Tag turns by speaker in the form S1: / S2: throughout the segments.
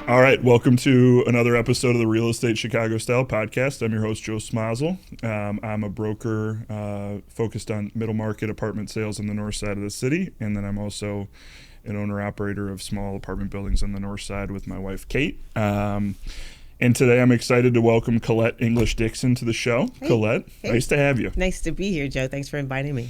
S1: All right, welcome to another episode of the Real Estate Chicago Style Podcast. I'm your host, Joe Smazal. I'm a broker focused on middle market apartment sales on the north side of the city, and then I'm also an owner-operator of small apartment buildings on the north side with my wife, Kate. And today I'm excited to welcome Collette English Dixon to the show.
S2: Hey.
S1: Colette,
S2: Hey.
S1: Nice to have you.
S2: Nice to be here, Joe. Thanks for inviting me.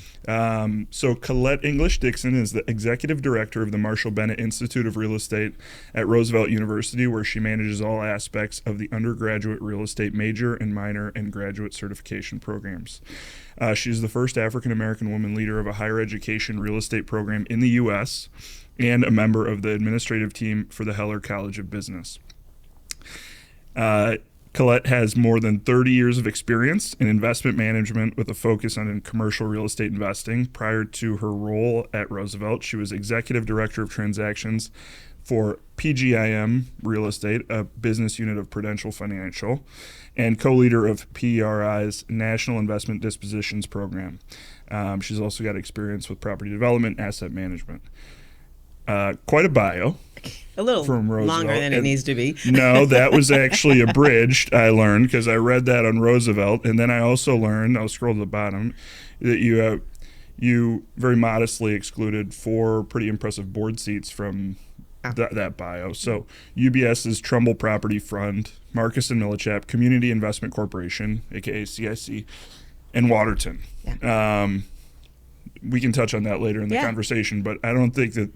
S1: So Collette English Dixon is the executive director of the Marshall Bennett Institute of Real Estate at Roosevelt University, where she manages all aspects of the undergraduate real estate major and minor and graduate certification programs. She's the first African-American woman leader of a higher education real estate program in the U.S. and a member of the administrative team for the Heller College of Business. Colette has more than 30 years of experience in investment management with a focus on commercial real estate investing. Prior to her role at Roosevelt, she was executive director of transactions for PGIM Real Estate, a business unit of Prudential Financial, and co-leader of PRI's National Investment Dispositions Program. She's also got experience with property development and asset management. Quite a bio.
S2: A little
S1: From Roosevelt.
S2: longer than it needs to be.
S1: No, that was actually abridged, I learned, because I read that on Roosevelt. And then I also learned, I'll scroll to the bottom, that you very modestly excluded 4 pretty impressive board seats from that bio. So UBS's Trumbull Property Fund, Marcus and Millichap, Community Investment Corporation, a.k.a. CIC, and Waterton.
S2: Yeah.
S1: We can touch on that later in the conversation, but I don't think that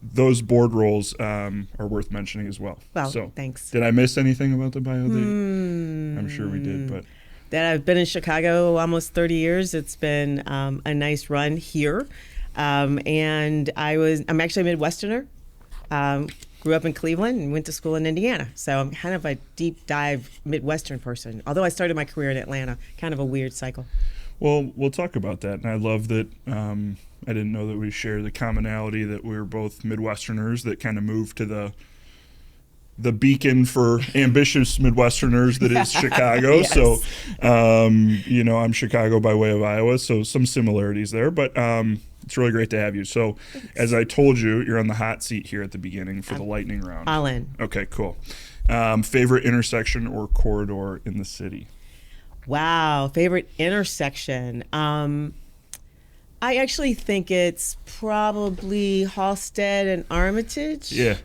S1: those board roles are worth mentioning as well.
S2: Well,
S1: so,
S2: thanks.
S1: Did I miss anything about the bio? I'm sure we did, but
S2: that I've been in Chicago almost 30 years. It's been a nice run here, and I'm actually a Midwesterner. Grew up in Cleveland and went to school in Indiana, so I'm kind of a deep dive Midwestern person. Although I started my career in Atlanta, kind of a weird cycle.
S1: Well, we'll talk about that, and I love that. I didn't know that we share the commonality that we're both Midwesterners that kind of moved to the beacon for ambitious Midwesterners that is Chicago.
S2: Yes.
S1: So, I'm Chicago by way of Iowa, so some similarities there, but it's really great to have you. So, as I told you, you're on the hot seat here at the beginning for the lightning round.
S2: All in.
S1: Okay, cool. Favorite intersection or corridor in the city?
S2: Wow, favorite intersection. I actually think it's probably Halsted and Armitage.
S1: Yeah.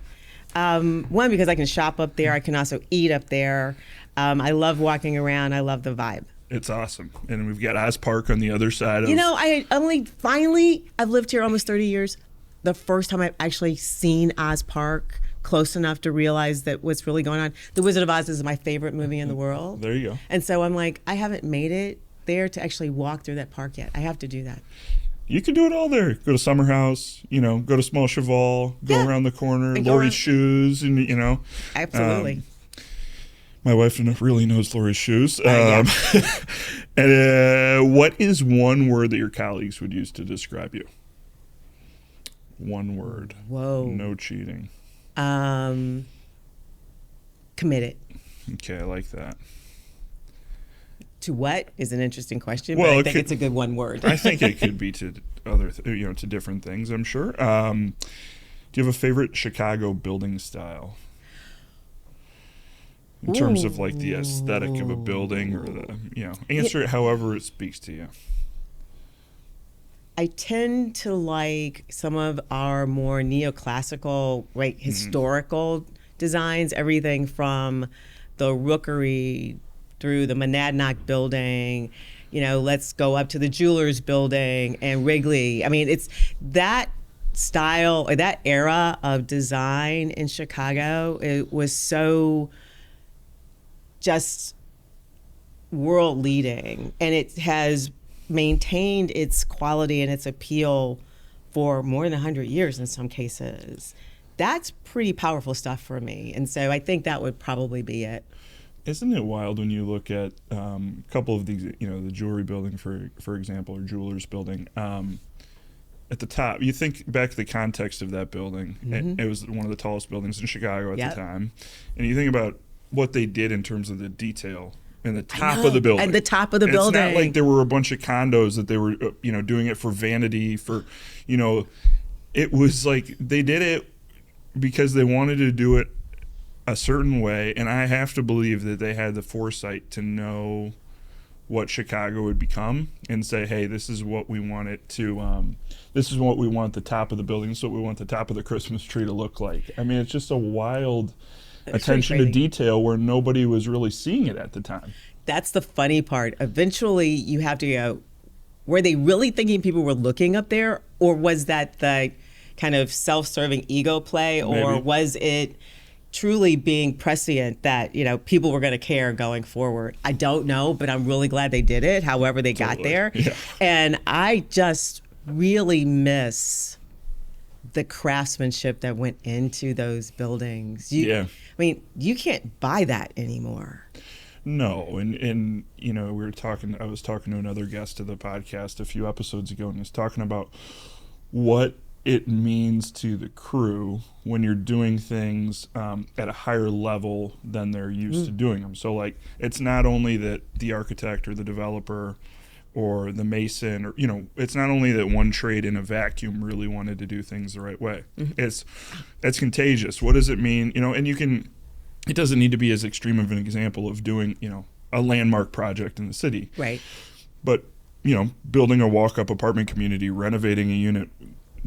S2: One, because I can shop up there. I can also eat up there. I love walking around. I love the vibe.
S1: It's awesome. And we've got Oz Park on the other side of...
S2: I've lived here almost 30 years. The first time I've actually seen Oz Park close enough to realize that what's really going on. The Wizard of Oz is my favorite movie in the world.
S1: There you go.
S2: And so I'm like, I haven't made it there to actually walk through that park yet. I have to do that.
S1: You can do it all there. Go to Summer House, go to Small Cheval, go around the corner,
S2: And
S1: Lori's Shoes, and
S2: Absolutely.
S1: My wife really knows Lori's Shoes.
S2: Yeah.
S1: And what is one word that your colleagues would use to describe you? One word.
S2: Whoa.
S1: No cheating.
S2: Committed.
S1: Okay, I like that.
S2: To what is an interesting question,
S1: Well,
S2: but I think it's a good one word.
S1: I think it could be to other, to different things, I'm sure. Do you have a favorite Chicago building style? In terms of like the aesthetic of a building, or answer it however it speaks to you.
S2: I tend to like some of our more neoclassical, historical designs, everything from the Rookery through the Monadnock building, let's go up to the Jewelers building and Wrigley. I mean, it's that style, or that era of design in Chicago. It was so just world leading, and it has maintained its quality and its appeal for more than 100 years in some cases. That's pretty powerful stuff for me. And so I think that would probably be it.
S1: Isn't it wild when you look at a couple of these, the jewelry building, for example, or Jewelers building, at the top, you think back to the context of that building.
S2: Mm-hmm.
S1: It was one of the tallest buildings in Chicago at the time. And you think about what they did in terms of the detail and the top of the building.
S2: And the top of the building.
S1: It's not like there were a bunch of condos that they were, doing it for vanity, it was like they did it because they wanted to do it a certain way, and I have to believe that they had the foresight to know what Chicago would become and say, hey, this is what we want it to, this is what we want the top of the building, this is what we want the top of the Christmas tree to look like. I mean, it's just a wild attention to detail where nobody was really seeing it at the time.
S2: That's the funny part. Eventually, you have to go, were they really thinking people were looking up there, or was that the kind of self-serving ego play, or
S1: Maybe.
S2: was it truly being prescient that, people were going to care going forward? I don't know, but I'm really glad they did it, however they got there.
S1: Yeah.
S2: And I just really miss the craftsmanship that went into those buildings. I mean, you can't buy that anymore.
S1: No, and I was talking to another guest of the podcast a few episodes ago, and he's talking about what it means to the crew when you're doing things at a higher level than they're used to doing them. So, like, it's not only that the architect or the developer or the mason, or, it's not only that one trade in a vacuum really wanted to do things the right way. It's contagious. What does it mean? And it doesn't need to be as extreme of an example of doing, a landmark project in the city.
S2: Right.
S1: But, building a walk-up apartment community, renovating a unit,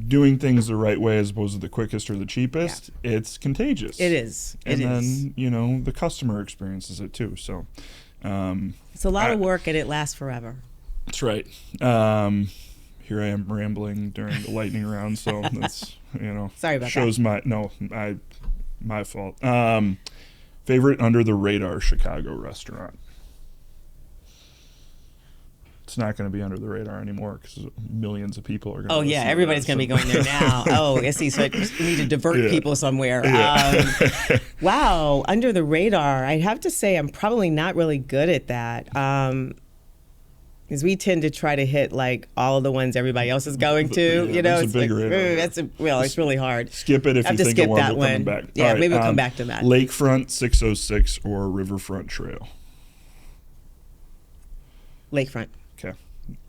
S1: doing things the right way as opposed to the quickest or the cheapest, it's contagious.
S2: It is.
S1: And then, the customer experiences it too. So
S2: it's a lot of work, and it lasts forever.
S1: That's right. Here I am rambling during the lightning round, so that's,
S2: Sorry about
S1: shows
S2: that.
S1: my fault. Favorite under the radar Chicago restaurant? It's not going to be under the radar anymore because millions of people are going to.
S2: Oh yeah, everybody's going to be going there now. Oh, I see. So I need to divert people somewhere.
S1: Yeah.
S2: Wow, under the radar. I have to say I'm probably not really good at that. Because we tend to try to hit like all of the ones everybody else is going to.
S1: It's a big radar.
S2: It's really hard.
S1: Skip it if you think of one coming back.
S2: Yeah,
S1: all right,
S2: maybe we'll come back to that.
S1: Lakefront 606 or Riverfront Trail?
S2: Lakefront.
S1: Okay.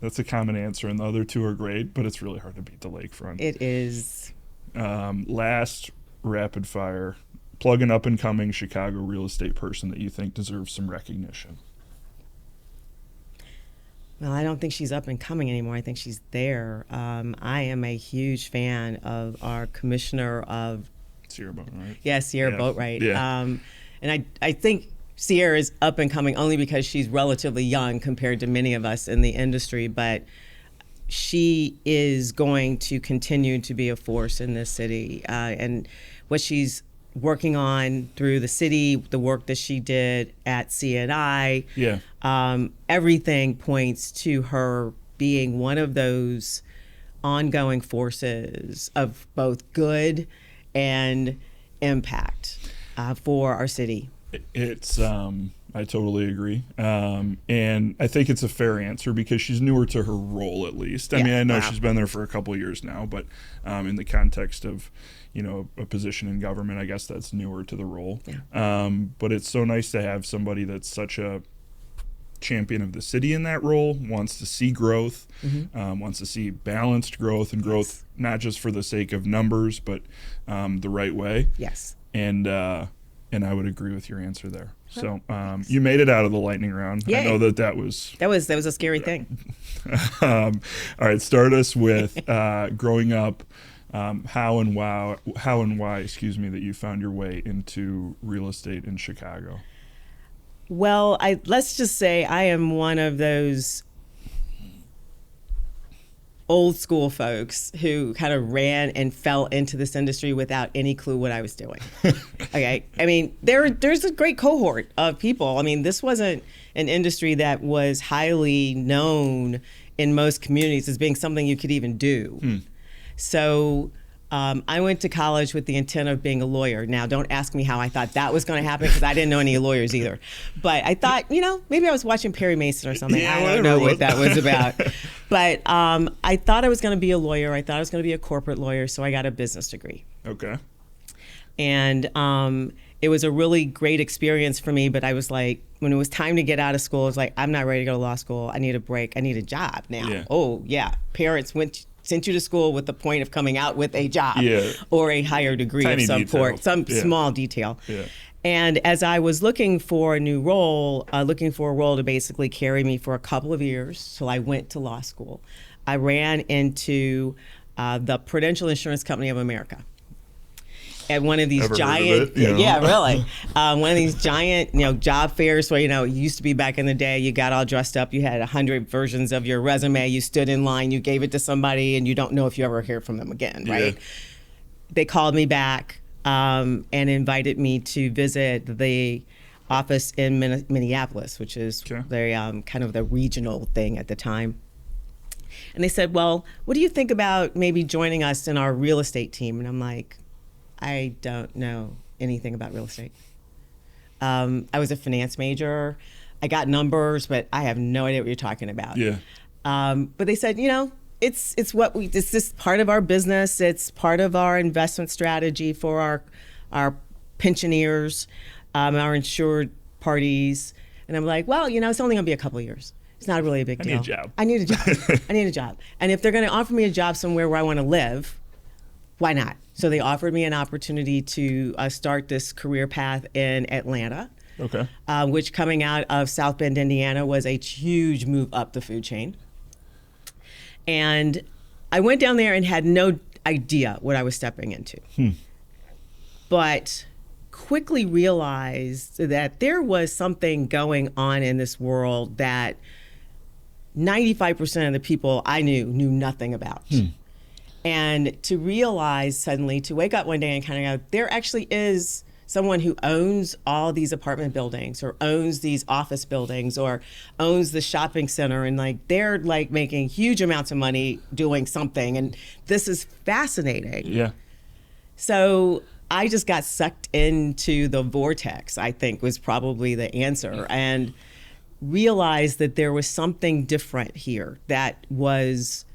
S1: That's a common answer, and the other two are great, but it's really hard to beat the Lakefront.
S2: It is.
S1: Last rapid fire. Plug an up-and-coming Chicago real estate person that you think deserves some recognition.
S2: Well, I don't think she's up and coming anymore. I think she's there. I am a huge fan of our commissioner of...
S1: Sierra Boatwright.
S2: Yeah, Sierra Boatwright.
S1: Yeah.
S2: And I think Sierra is up and coming only because she's relatively young compared to many of us in the industry, but she is going to continue to be a force in this city. And what she's working on through the city, the work that she did at CNI, everything points to her being one of those ongoing forces of both good and impact for our city.
S1: It's I totally agree, and I think it's a fair answer because she's newer to her role, at least. I mean, I know she's been there for a couple of years now, but in the context of a position in government, I guess that's newer to the role. But it's so nice to have somebody that's such a champion of the city in that role, wants to see growth, wants to see balanced growth, and growth not just for the sake of numbers, but the right way.
S2: Yes.
S1: And I would agree with your answer there. So you made it out of the lightning round.
S2: Yay.
S1: I know that was
S2: a scary thing.
S1: All right, start us with growing up. How and why, that you found your way into real estate in Chicago.
S2: Well, let's just say I am one of those old school folks who kind of ran and fell into this industry without any clue what I was doing. Okay. I mean, there's a great cohort of people. I mean, this wasn't an industry that was highly known in most communities as being something you could even do. So I went to college with the intent of being a lawyer. Now, don't ask me how I thought that was going to happen because I didn't know any lawyers either. But I thought, maybe I was watching Perry Mason or something. I don't know what that was about. But I thought I was going to be a lawyer. I thought I was going to be a corporate lawyer, so I got a business degree.
S1: Okay.
S2: And it was a really great experience for me, but I was like, when it was time to get out of school, I was like, I'm not ready to go to law school. I need a break. I need a job now. Yeah. Oh, yeah. Parents sent you to school with the point of coming out with a job or a higher degree of some sort, some small detail.
S1: Yeah.
S2: And as I was looking for a new role, looking for a role to basically carry me for a couple of years till I went to law school, I ran into the Prudential Insurance Company of America. At one of these giant, really, one of these giant, job fairs where, it used to be back in the day, you got all dressed up, you had 100 versions of your resume, you stood in line, you gave it to somebody, and you don't know if you ever hear from them again, right? Yeah. They called me back and invited me to visit the office in Minneapolis, which is very kind of the regional thing at the time. And they said, well, what do you think about maybe joining us in our real estate team? And I'm like, I don't know anything about real estate. I was a finance major. I got numbers, but I have no idea what you're talking about. Yeah. But they said, it's this part of our business. It's part of our investment strategy for our pensioners, our insured parties. And I'm like, well, it's only going to be a couple of years. It's not really a big deal. I need a job. And if they're going to offer me a job somewhere where I want to live, why not? So they offered me an opportunity to start this career path in Atlanta, which coming out of South Bend, Indiana, was a huge move up the food chain. And I went down there and had no idea what I was stepping into, but quickly realized that there was something going on in this world that 95% of the people I knew nothing about. And to realize suddenly, to wake up one day and kind of go, there actually is someone who owns all these apartment buildings or owns these office buildings or owns the shopping center, and they're making huge amounts of money doing something, and this is fascinating. Yeah. So I just got sucked into the vortex, I think was probably the answer, and realized that there was something different here that was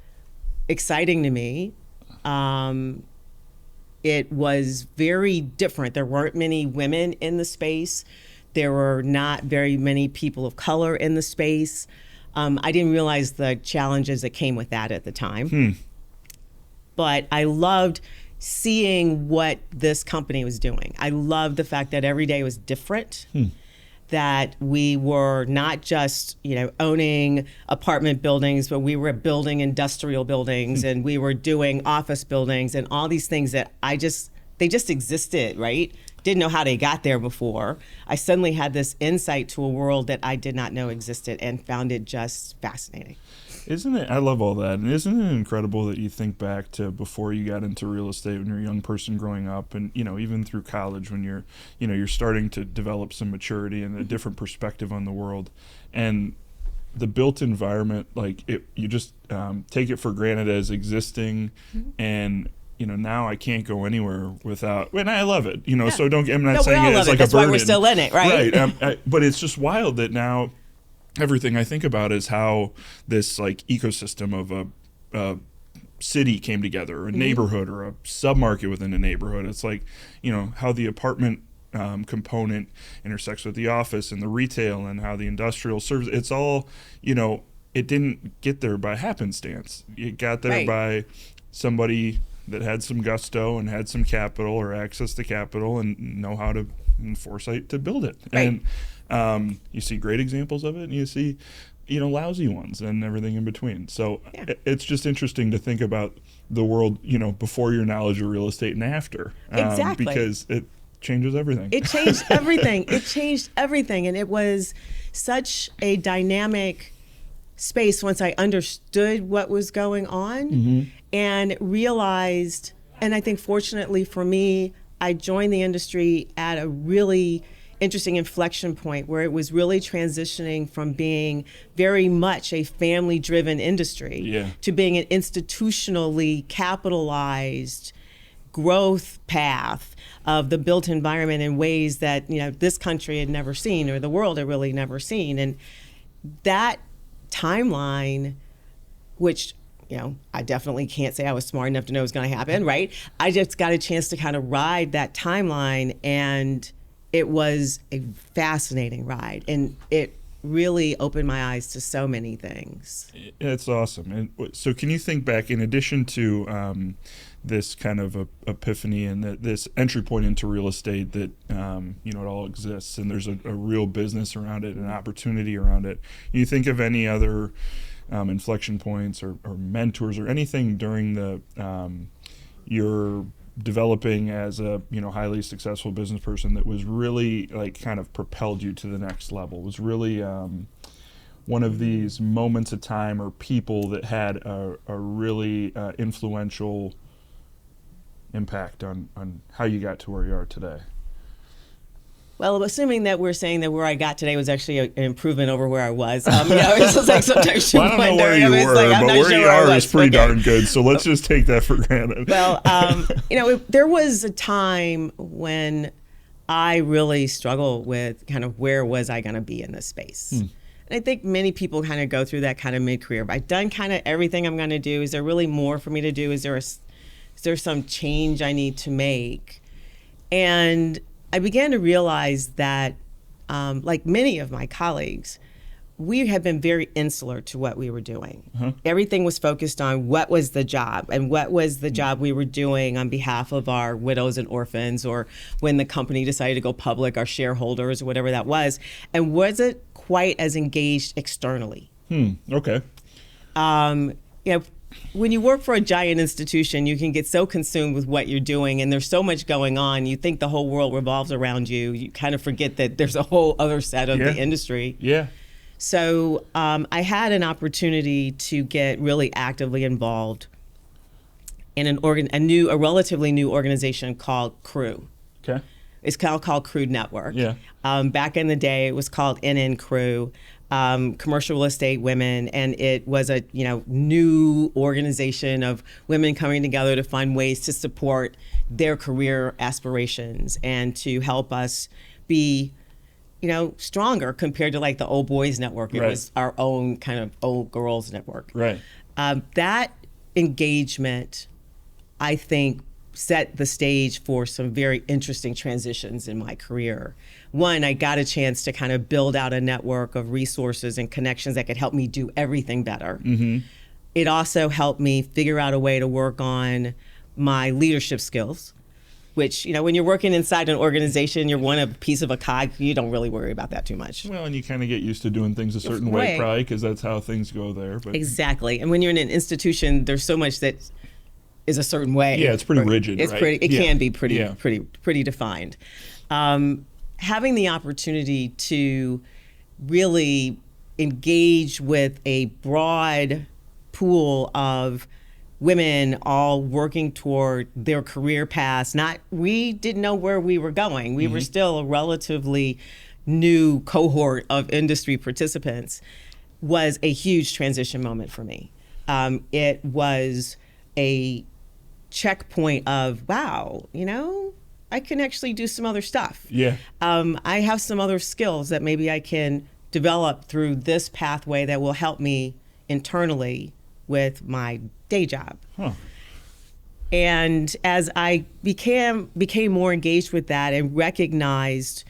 S2: exciting to me. It was very different. There weren't many women in the space. There were not very many people of color in the space. I didn't realize the challenges that came with that at the time. But I loved seeing what this company was doing. I loved the fact that every day was different. That we were not just, owning apartment buildings, but we were building industrial buildings and we were doing office buildings and all these things that they just existed, right? Didn't know how they got there before. I suddenly had this insight to a world that I did not know existed and found it just fascinating.
S1: Isn't it? I love all that. And isn't it incredible that you think back to before you got into real estate when you're a young person growing up and, even through college when you're starting to develop some maturity and a different perspective on the world. And the built environment, you just take it for granted as existing. And, now I can't go anywhere without, and I love it, so I'm not saying it as like a burden.
S2: That's why we're still in it, right?
S1: Right. But it's just wild that now everything I think about is how this ecosystem of a city came together, or a neighborhood or a submarket within a neighborhood. It's how the apartment component intersects with the office and the retail and how the industrial serves. It's all, it didn't get there by happenstance. It got there by somebody that had some gusto and had some capital or access to capital and know how to, and foresight to build it. Right. And you see great examples of it, and you see, lousy ones and everything in between. So it's just interesting to think about the world, before your knowledge of real estate and after.
S2: Exactly.
S1: Because it changes everything.
S2: It changed everything. It changed everything. And it was such a dynamic space once I understood what was going on and realized, and I think fortunately for me, I joined the industry at a really interesting inflection point where it was really transitioning from being very much a family-driven industry to being an institutionally capitalized growth path of the built environment in ways that this country had never seen, or the world had really never seen. And that timeline, which I definitely can't say I was smart enough to know it was going to happen, right? I just got a chance to kind of ride that timeline, and it was a fascinating ride. And it really opened my eyes to so many things.
S1: It's awesome. And so can you think back, in addition to this kind of epiphany and this entry point into real estate that, it all exists and there's a real business around it, an opportunity around it. You think of any other inflection points or mentors or anything during your developing as a highly successful business person that was really like kind of propelled you to the next level, was really one of these moments of time or people that had a really influential impact on how you got to where you are today?
S2: Well, assuming that we're saying that where I got today was actually an improvement over where I was, it's just like sometimes you
S1: well, I don't know
S2: wonder.
S1: where you were, but where you are is pretty darn good. So let's just take that for granted.
S2: Well, there was a time when I really struggled with kind of where was I going to be in this space. And I think many people kind of go through that kind of mid-career. But I've done kind of everything I'm going to do. Is there really more for me to do? Is there some change I need to make? And I began to realize that, like many of my colleagues, we had been very insular to what we were doing. Everything was focused on what was the job and what was the job we were doing on behalf of our widows and orphans, or when the company decided to go public, our shareholders, or whatever that was, and wasn't quite as engaged externally.
S1: Okay.
S2: When you work for a giant institution, you can get so consumed with what you're doing, and there's so much going on. You think the whole world revolves around you. You kind of forget that there's a whole other set of the industry.
S1: Yeah.
S2: So I had an opportunity to get really actively involved in a relatively new organization called CREW.
S1: Okay.
S2: It's called CREW Network.
S1: Yeah.
S2: Back in the day, it was called NN CREW. Commercial real estate women, and it was a new organization of women coming together to find ways to support their career aspirations and to help us be stronger compared to like the old boys network. It was our own kind of old girls network.
S1: Right.
S2: That engagement, I think, set the stage for some very interesting transitions in my career. One, I got a chance to kind of build out a network of resources and connections that could help me do everything better. It also helped me figure out a way to work on my leadership skills, which, when you're working inside an organization, you're one piece of a cog, you don't really worry about that too much.
S1: Well, and you kind of get used to doing things a certain way, probably, because that's how things go there. But
S2: exactly. And when you're in an institution, there's so much that is a certain way.
S1: Yeah, it's pretty rigid.
S2: It's
S1: right?
S2: It can be pretty defined. Having the opportunity to really engage with a broad pool of women all working toward their career paths. We didn't know where we were going. We were still a relatively new cohort of industry participants. Was a huge transition moment for me. It was a checkpoint of, wow, I can actually do some other stuff.
S1: Yeah.
S2: I have some other skills that maybe I can develop through this pathway that will help me internally with my day job. And as I became more engaged with that and recognized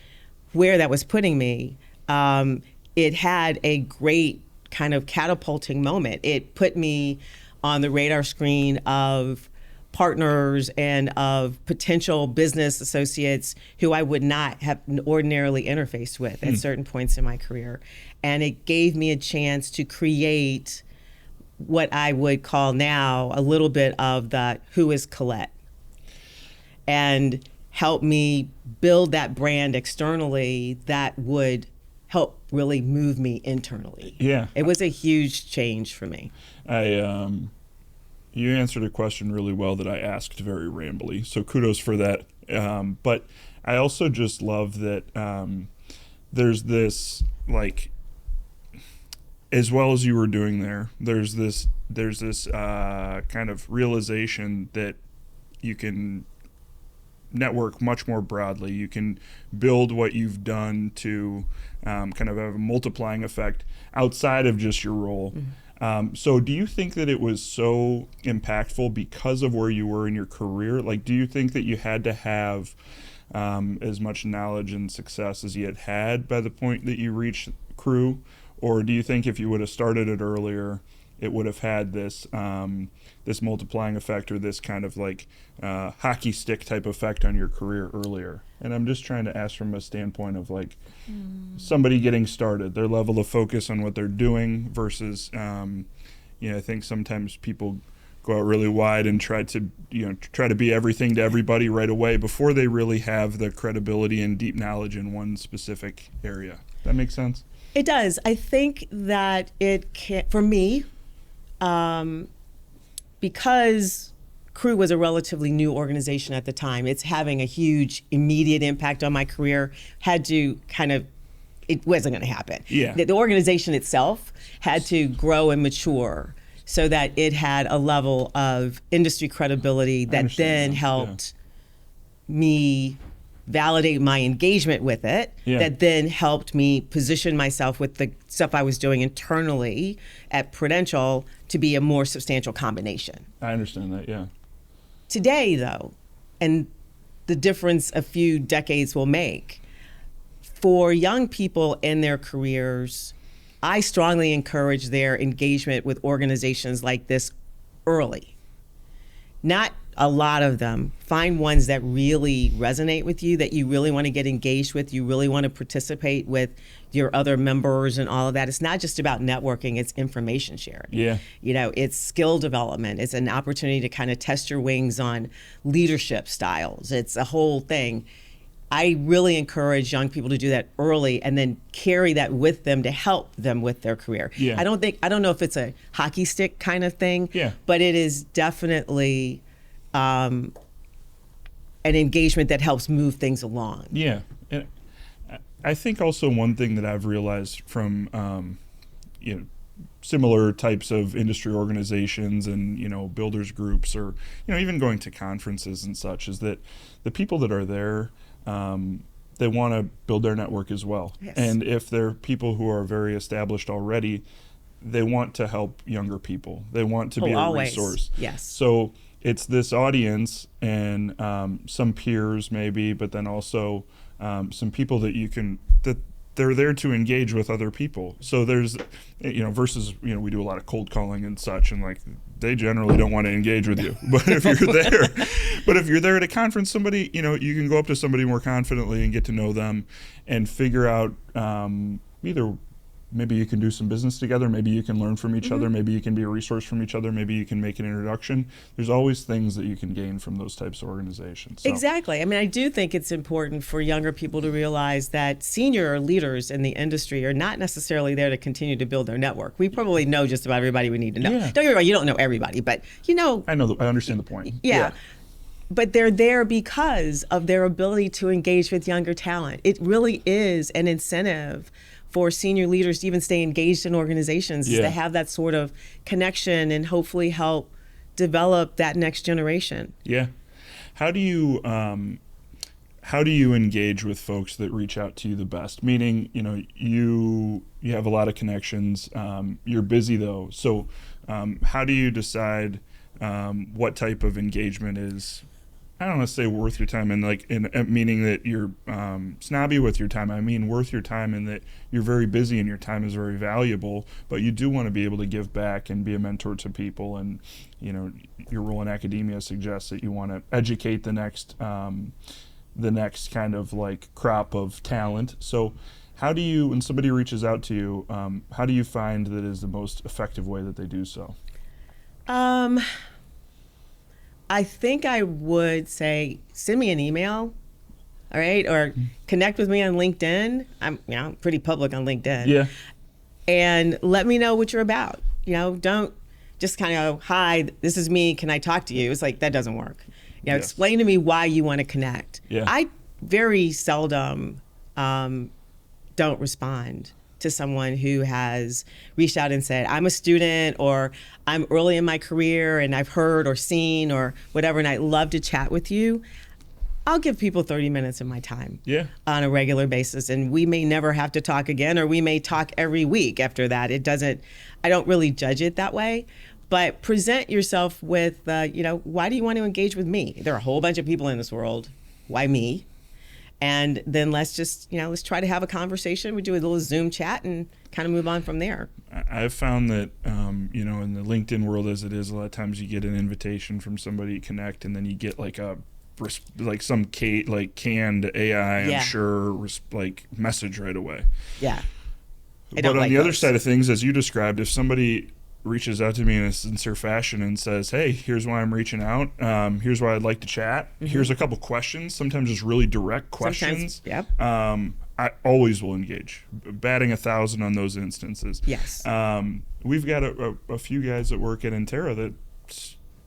S2: where that was putting me, it had a great kind of catapulting moment. It put me on the radar screen of partners and of potential business associates who I would not have ordinarily interfaced with at certain points in my career. And it gave me a chance to create what I would call now a little bit of the who is Colette, and help me build that brand externally that would help really move me internally.
S1: Yeah.
S2: It was a huge change for me.
S1: You answered a question really well that I asked very rambly, so kudos for that. But I also just love that there's this, like, as well as you were doing there's this kind of realization that you can network much more broadly. You can build what you've done to kind of have a multiplying effect outside of just your role. So do you think that it was so impactful because of where you were in your career? Like, do you think that you had to have as much knowledge and success as you had by the point that you reached crew, or do you think if you would have started it earlier, it would have had this this multiplying effect, or this kind of like hockey stick type effect on your career earlier? And I'm just trying to ask from a standpoint of like somebody getting started, their level of focus on what they're doing versus, I think sometimes people go out really wide and try to be everything to everybody right away before they really have the credibility and deep knowledge in one specific area. That makes sense?
S2: It does. I think that it can, for me, because Crew was a relatively new organization at the time, it's having a huge immediate impact on my career, it wasn't going to happen.
S1: Yeah.
S2: The organization itself had to grow and mature so that it had a level of industry credibility that then helped me validate my engagement with it, that then helped me position myself with the stuff I was doing internally at Prudential to be a more substantial combination.
S1: I understand that, yeah.
S2: Today, though, and the difference a few decades will make, for young people in their careers, I strongly encourage their engagement with organizations like this early. Not a lot of them. Find ones that really resonate with you, that you really want to get engaged with, you really want to participate with your other members and all of that. It's not just about networking, it's information sharing.
S1: Yeah.
S2: It's skill development. It's an opportunity to kind of test your wings on leadership styles. It's a whole thing. I really encourage young people to do that early and then carry that with them to help them with their career.
S1: Yeah.
S2: I don't know if it's a hockey stick kind of thing, but it is definitely an engagement that helps move things along.
S1: Yeah. And I think also one thing that I've realized from similar types of industry organizations and builders groups, or even going to conferences and such, is that the people that are there, they want to build their network as well.
S2: Yes.
S1: And if they're people who are very established already, they want to help younger people. They want to be a resource.
S2: Yes.
S1: So it's this audience and some peers maybe, but then also some people that they're there to engage with other people. So there's, versus, we do a lot of cold calling and such, and like they generally don't want to engage with you. But if you're there at a conference, somebody, you can go up to somebody more confidently and get to know them and figure out either maybe you can do some business together, maybe you can learn from each other, maybe you can be a resource from each other, maybe you can make an introduction. There's always things that you can gain from those types of organizations. So.
S2: Exactly. I mean, I do think it's important for younger people to realize that senior leaders in the industry are not necessarily there to continue to build their network. We probably know just about everybody we need to know.
S1: Yeah.
S2: Don't get me wrong, you don't know everybody, but
S1: I understand the point.
S2: Yeah. But they're there because of their ability to engage with younger talent. It really is an incentive for senior leaders to even stay engaged in organizations, to have that sort of connection and hopefully help develop that next generation. Yeah.
S1: How do you engage with folks that reach out to you the best? Meaning, you have a lot of connections. You're busy though. So how do you decide what type of engagement is, I don't want to say worth your time, and meaning that you're snobby with your time. I mean worth your time, in that you're very busy and your time is very valuable, but you do want to be able to give back and be a mentor to people. And your role in academia suggests that you want to educate the next kind of like crop of talent. So how do you, when somebody reaches out to you, how do you find that is the most effective way that they do so?
S2: I think I would say send me an email, all right, or connect with me on LinkedIn. I'm pretty public on LinkedIn.
S1: Yeah.
S2: And let me know what you're about. Don't just kind of, hi, this is me, can I talk to you? It's like, that doesn't work. Explain to me why you want to connect.
S1: Yeah.
S2: I very seldom don't respond to someone who has reached out and said, I'm a student, or I'm early in my career and I've heard or seen or whatever, and I'd love to chat with you. I'll give people 30 minutes of my time on a regular basis, and we may never have to talk again, or we may talk every week after that. I don't really judge it that way, but present yourself with, why do you want to engage with me? There are a whole bunch of people in this world. Why me? And then let's try to have a conversation. We do a little Zoom chat and kind of move on from there.
S1: I've found that, in the LinkedIn world as it is, a lot of times you get an invitation from somebody to connect, and then you get like some canned AI,
S2: Yeah.
S1: I'm sure, message right away.
S2: Yeah.
S1: But on the other side of things, as you described, if somebody reaches out to me in a sincere fashion and says, hey, here's why I'm reaching out, here's why I'd like to chat, here's a couple questions, sometimes just really direct questions,
S2: yep.
S1: I always will engage, batting 1,000 on those instances.
S2: Yes.
S1: We've got a few guys that work at Intera that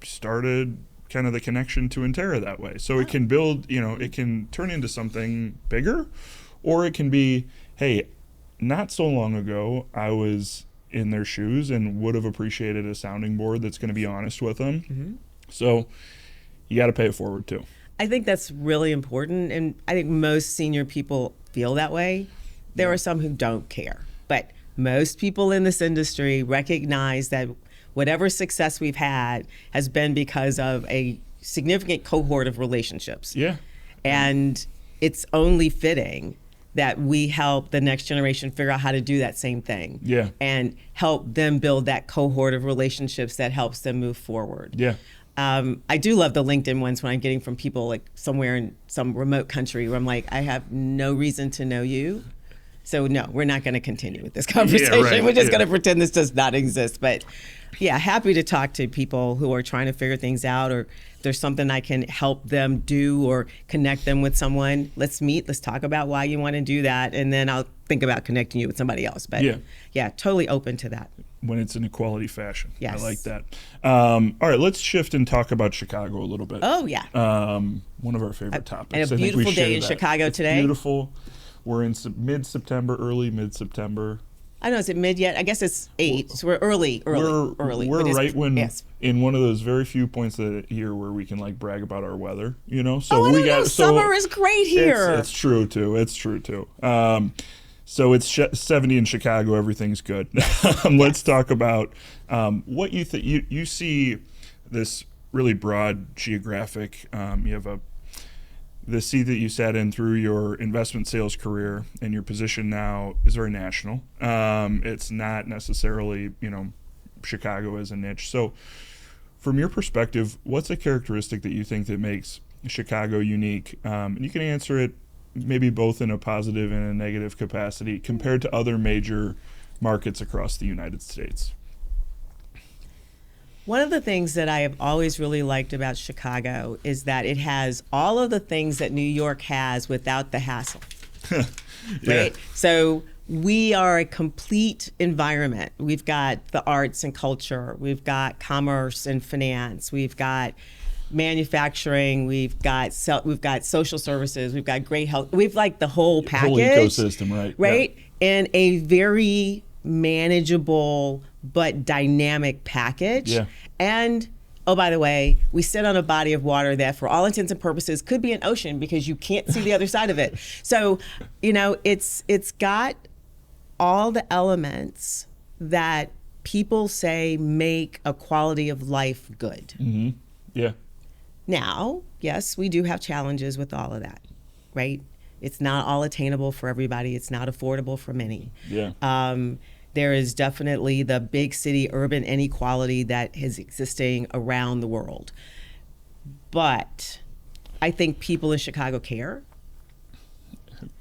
S1: started kind of the connection to Intera that way. So it can build, it can turn into something bigger, or it can be, hey, not so long ago, I was in their shoes and would have appreciated a sounding board that's going to be honest with them. Mm-hmm. So you got to pay it forward too.
S2: I think that's really important, and I think most senior people feel that way. There are some who don't care, but most people in this industry recognize that whatever success we've had has been because of a significant cohort of relationships.
S1: Yeah.
S2: And it's only fitting that we help the next generation figure out how to do that same thing.
S1: Yeah.
S2: And help them build that cohort of relationships that helps them move forward.
S1: Yeah.
S2: I do love the LinkedIn ones when I'm getting from people like somewhere in some remote country where I'm like, I have no reason to know you. So no, we're not going to continue with this conversation.
S1: Yeah, right.
S2: We're just going to pretend this does not exist. But yeah, happy to talk to people who are trying to figure things out, or if there's something I can help them do or connect them with someone. Let's meet. Let's talk about why you want to do that. And then I'll think about connecting you with somebody else. But yeah, totally open to that.
S1: When it's in a quality fashion.
S2: Yes.
S1: I like that. All right, let's shift and talk about Chicago a little bit.
S2: Oh, yeah.
S1: One of our favorite topics.
S2: And a beautiful day in Chicago today.
S1: Beautiful. We're in mid-September, early mid-September.
S2: I don't know, is it mid yet? I guess it's 8, so we're early.
S1: We're right when,
S2: yes.
S1: in one of those very few points of the year where we can brag about our weather,
S2: So summer is great here.
S1: It's true too. So it's 70 in Chicago. Everything's good. Let's talk about what you think. You see this really broad geographic. You have the seat that you sat in through your investment sales career, and your position now is very national. It's not necessarily, Chicago as a niche. So from your perspective, what's a characteristic that you think that makes Chicago unique? And you can answer it maybe both in a positive and a negative capacity compared to other major markets across the United States.
S2: One of the things that I have always really liked about Chicago is that it has all of the things that New York has without the hassle.
S1: Yeah.
S2: Right? So we are a complete environment. We've got the arts and culture. We've got commerce and finance. We've got manufacturing. We've got social services. We've got great health. We've like the whole package.
S1: Whole ecosystem, right?
S2: Right?
S1: Yeah.
S2: In a very manageable but dynamic package.
S1: Yeah.
S2: And oh, by the way, we sit on a body of water that for all intents and purposes could be an ocean because you can't see the other side of it. So, it's got all the elements that people say make a quality of life good.
S1: Mm-hmm. Yeah.
S2: Now, yes, we do have challenges with all of that, right? It's not all attainable for everybody. It's not affordable for many.
S1: Yeah.
S2: There is definitely the big city urban inequality that is existing around the world. But I think people in Chicago care.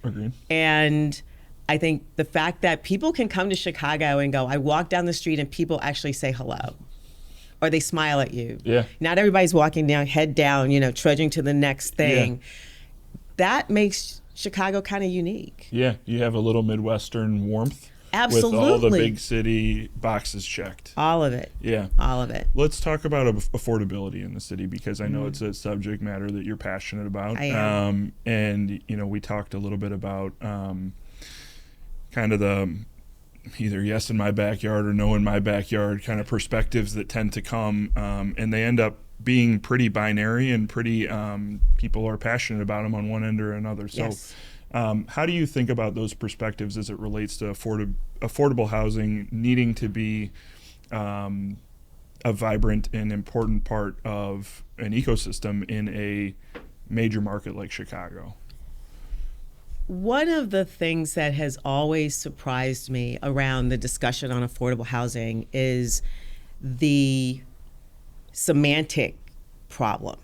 S1: Agreed.
S2: And I think the fact that people can come to Chicago and go, I walk down the street and people actually say hello. Or they smile at you.
S1: Yeah.
S2: Not everybody's walking down, head down, trudging to the next thing. Yeah. That makes Chicago kind of unique.
S1: Yeah, you have a little Midwestern warmth.
S2: Absolutely.
S1: With all the big city boxes checked.
S2: All of it.
S1: Yeah.
S2: All of it.
S1: Let's talk about affordability in the city, because I know it's a subject matter that you're passionate about.
S2: I am.
S1: And, we talked a little bit about kind of the either yes in my backyard or no in my backyard kind of perspectives that tend to come, and they end up being pretty binary and pretty people are passionate about them on one end or another. So
S2: yes.
S1: How do you think about those perspectives as it relates to affordable housing needing to be a vibrant and important part of an ecosystem in a major market like Chicago?
S2: One of the things that has always surprised me around the discussion on affordable housing is the semantic problem.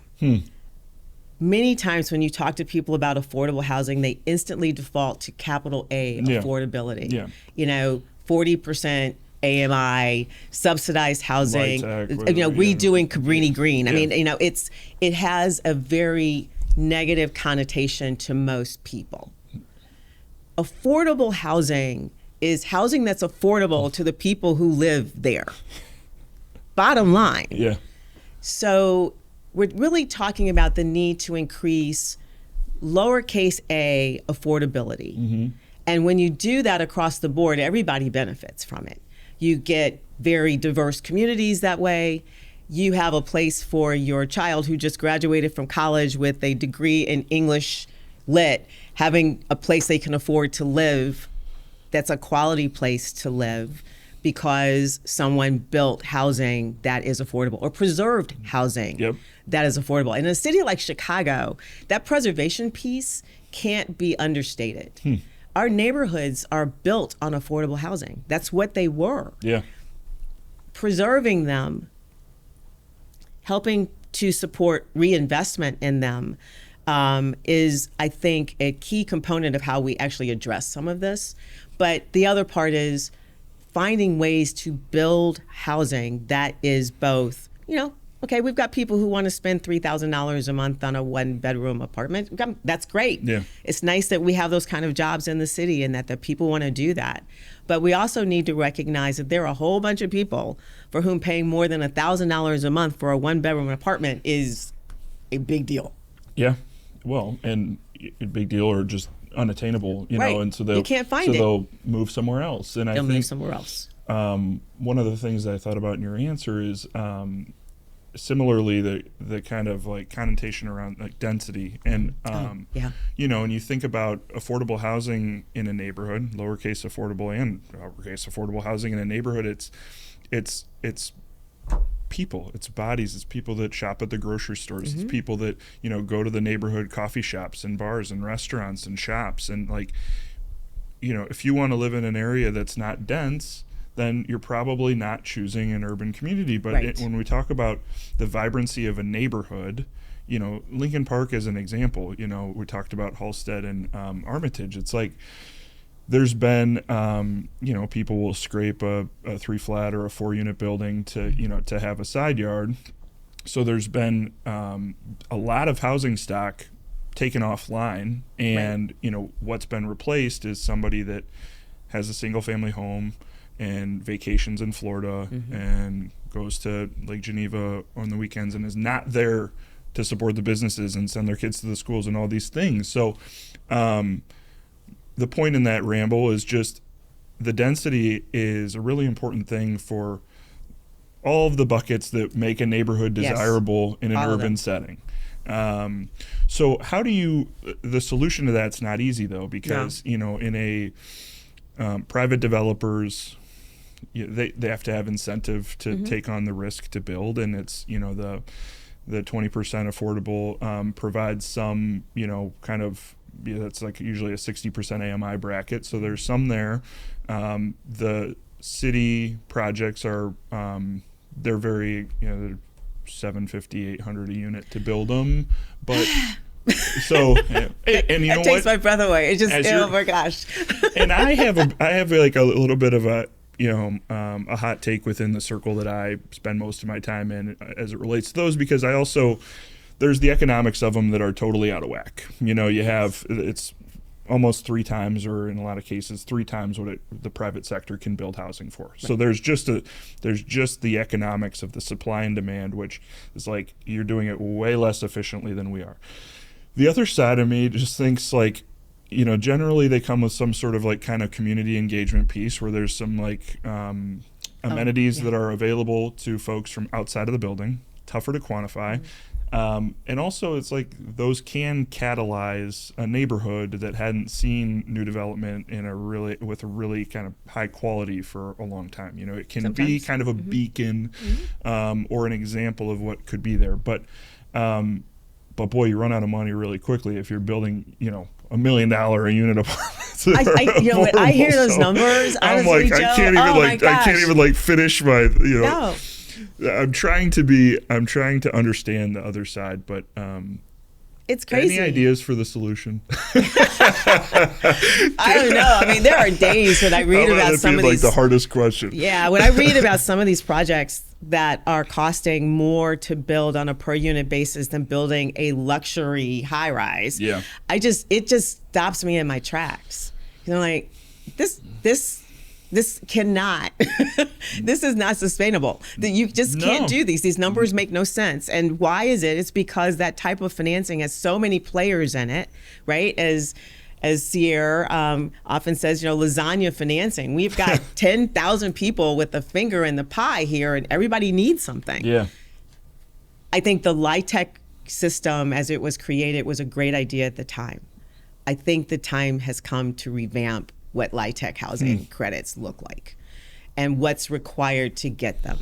S2: Many times when you talk to people about affordable housing, they instantly default to capital A, affordability.
S1: Yeah.
S2: 40% AMI, subsidized housing,
S1: LIHTC,
S2: redoing Cabrini Green. I
S1: Yeah.
S2: mean, it has a very negative connotation to most people. Affordable housing is housing that's affordable to the people who live there. Bottom line.
S1: Yeah.
S2: So we're really talking about the need to increase lowercase a affordability. And when you do that across the board, everybody benefits from it. You get very diverse communities that way. You have a place for your child who just graduated from college with a degree in English Lit, having a place they can afford to live that's a quality place to live because someone built housing that is affordable or preserved housing that is affordable. In a city like Chicago, that preservation piece can't be understated. Our neighborhoods are built on affordable housing. That's what they were.
S1: Yeah.
S2: Preserving them, helping to support reinvestment in them is, I think, a key component of how we actually address some of this. But the other part is finding ways to build housing that is both, okay, we've got people who want to spend $3,000 a month on a one-bedroom apartment. That's great.
S1: Yeah.
S2: It's nice that we have those kind of jobs in the city and that the people want to do that. But we also need to recognize that there are a whole bunch of people for whom paying more than $1,000 a month for a one-bedroom apartment is a big deal.
S1: Yeah. Well, and a big deal or just unattainable,
S2: Right.
S1: and so
S2: You can't find it.
S1: they'll move somewhere else. And
S2: They'll
S1: I think
S2: move somewhere else.
S1: one of the things that I thought about in your answer is similarly the kind of like connotation around like density and and you think about affordable housing in a neighborhood, lowercase affordable and uppercase affordable housing in a neighborhood, it's people, it's bodies, it's people that shop at the grocery stores, it's people that go to the neighborhood coffee shops and bars and restaurants and shops, and like if you want to live in an area that's not dense, then you're probably not choosing an urban community. But when we talk about the vibrancy of a neighborhood, Lincoln Park as an example, we talked about Halstead and Armitage. It's like there's been, people will scrape a 3-flat or a 4-unit building to have a side yard. So there's been a lot of housing stock taken offline, and what's been replaced is somebody that has a single family home and vacations in Florida and goes to Lake Geneva on the weekends and is not there to support the businesses and send their kids to the schools and all these things. So the point in that ramble is just the density is a really important thing for all of the buckets that make a neighborhood desirable in an urban setting. So how do the solution to that's not easy though, because in a private developers, they have to have incentive to take on the risk to build, and it's the 20% affordable provides some kind of that's like usually a 60% AMI bracket, so there's some there. The city projects are they're very they're $750, $800 a unit to build them, but so and
S2: it takes my breath away. It just oh my gosh.
S1: And I have like a little bit of a a hot take within the circle that I spend most of my time in as it relates to those, because there's the economics of them that are totally out of whack. It's almost 3 times, or in a lot of cases 3 times what the private sector can build housing for. Right. So there's just the economics of the supply and demand, which is like you're doing it way less efficiently than we are. The other side of me just thinks like, generally they come with some sort of like kind of community engagement piece where there's some like amenities that are available to folks from outside of the building, tougher to quantify. And also it's like those can catalyze a neighborhood that hadn't seen new development with a really kind of high quality for a long time. It can be kind of a beacon or an example of what could be there. But boy, you run out of money really quickly if you're building, $1 million a unit apartments.
S2: I hear those numbers.
S1: I'm
S2: Honestly,
S1: like,
S2: Joe,
S1: I can't even finish my,
S2: No.
S1: I'm trying to understand the other side, but
S2: It's crazy.
S1: Any ideas for the solution?
S2: I don't know. I mean, there are days when I read about some of these.
S1: The hardest question.
S2: Yeah, when I read about some of these projects that are costing more to build on a per unit basis than building a luxury high rise.
S1: Yeah.
S2: it just stops me in my tracks. Like this cannot, this is not sustainable. That you just can't do these. These numbers make no sense. And why is it? It's because that type of financing has so many players in it, right? As Sierra often says, lasagna financing. We've got 10,000 people with a finger in the pie here, and everybody needs something.
S1: Yeah.
S2: I think the LIHTC system, as it was created, was a great idea at the time. I think the time has come to revamp what LIHTC housing credits look like and what's required to get them,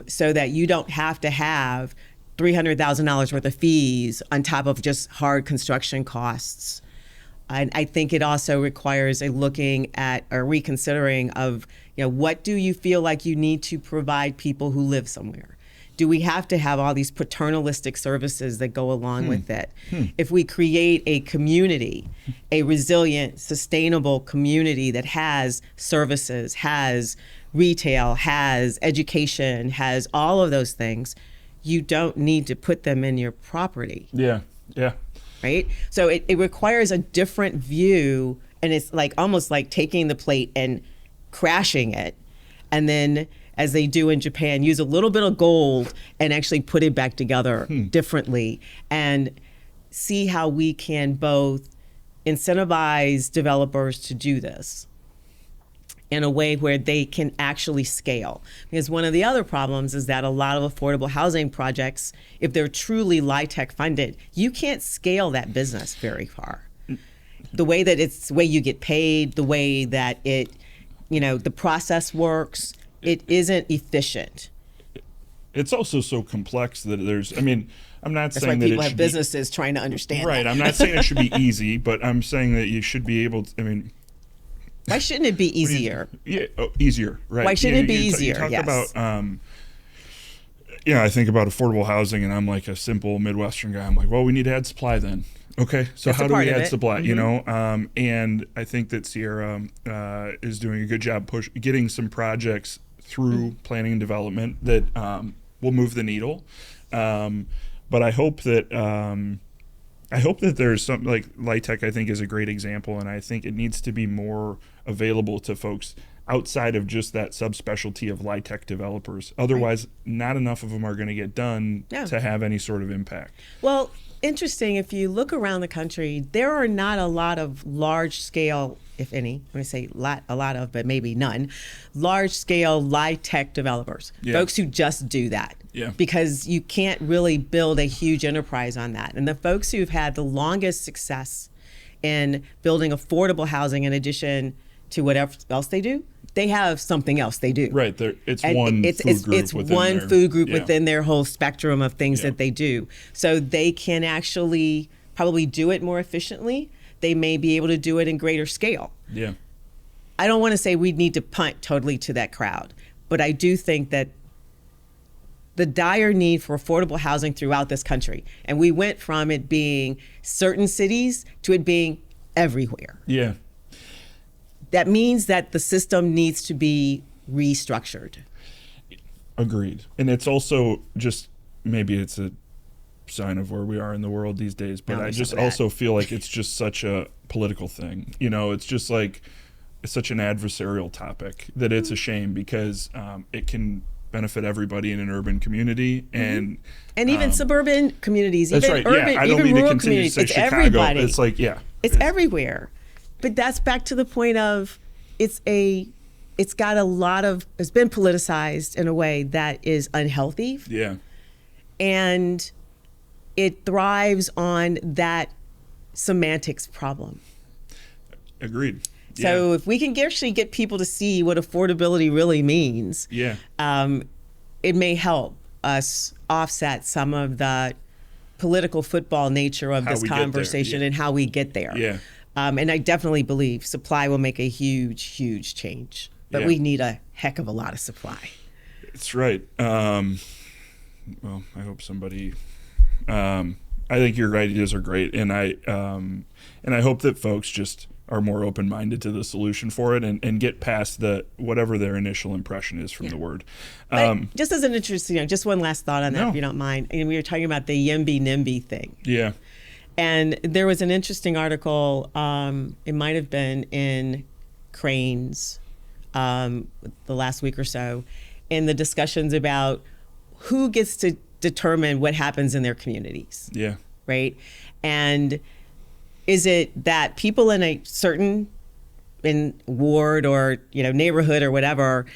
S2: so that you don't have to have $300,000 worth of fees on top of just hard construction costs. And I think it also requires a looking at a reconsidering of, what do you feel like you need to provide people who live somewhere? Do we have to have all these paternalistic services that go along with it? If we create a community, a resilient, sustainable community that has services, has retail, has education, has all of those things, you don't need to put them in your property.
S1: Yeah, yeah.
S2: Right? So it requires a different view, and it's like almost like taking the plate and crashing it, and then, as they do in Japan, use a little bit of gold and actually put it back together differently, and see how we can both incentivize developers to do this in a way where they can actually scale. Because one of the other problems is that a lot of affordable housing projects, if they're truly LIHTC funded, you can't scale that business very far. The way you get paid, the way that the process works, it isn't efficient.
S1: It's also so complex that I'm not
S2: That's
S1: saying
S2: why
S1: that
S2: people have businesses trying to understand.
S1: Right.
S2: That.
S1: I'm not saying it should be easy, but I'm saying that you should be able to,
S2: why shouldn't it be easier?
S1: Easier, right?
S2: Why shouldn't it be easier?
S1: You talk
S2: yes.
S1: about, I think about affordable housing, and I'm like a simple Midwestern guy. I'm like, well, we need to add supply then. Okay, so
S2: That's
S1: how do we add
S2: it.
S1: supply? And I think that Sierra is doing a good job getting some projects through planning and development that will move the needle. But I hope that there's something like LIHTC, I think, is a great example, and I think it needs to be more available to folks outside of just that subspecialty of LIHTC developers. Otherwise, not enough of them are going to get done to have any sort of impact.
S2: Well, interesting, if you look around the country, there are not a lot of large-scale, if any, I'm going to say a lot of, but maybe none, large-scale LIHTC developers, folks who just do that. Yeah. Because you can't really build a huge enterprise on that. And the folks who've had the longest success in building affordable housing, in addition to whatever else they do, they have something else they do.
S1: Right. It's one
S2: food group within their whole spectrum of things that they do. So they can actually probably do it more efficiently. They may be able to do it in greater scale.
S1: Yeah.
S2: I don't want to say we need to punt totally to that crowd, but I do think that the dire need for affordable housing throughout this country, and we went from it being certain cities to it being everywhere.
S1: Yeah.
S2: That means that the system needs to be restructured.
S1: Agreed. And it's also just, maybe it's a sign of where we are in the world these days, but I just also feel like it's just such a political thing. It's just like, it's such an adversarial topic that it's a shame, because it can benefit everybody in an urban community and
S2: even suburban communities,
S1: that's
S2: even
S1: right.
S2: urban,
S1: I don't
S2: even
S1: mean
S2: rural
S1: to continue
S2: communities.
S1: to say
S2: It's
S1: Chicago.
S2: everybody.
S1: It's like,
S2: it's everywhere. But that's back to the point of it's got a lot of, it's been politicized in a way that is unhealthy.
S1: Yeah.
S2: And it thrives on that semantics problem.
S1: Agreed.
S2: So if we can actually get people to see what affordability really means, it may help us offset some of the political football nature of this conversation and how we get there.
S1: Yeah.
S2: And I definitely believe supply will make a huge, huge change. But we need a heck of a lot of supply.
S1: That's right. Well, I hope somebody. I think your ideas are great, and I hope that folks just are more open-minded to the solution for it and get past whatever their initial impression is from the word.
S2: Just as an interesting, just one last thought on that, if you don't mind. And we were talking about the YIMBY-NIMBY thing.
S1: Yeah.
S2: And there was an interesting article, it might have been in Cranes the last week or so, in the discussions about who gets to determine what happens in their communities.
S1: Yeah.
S2: Right? And is it that people in a certain ward or neighborhood or whatever,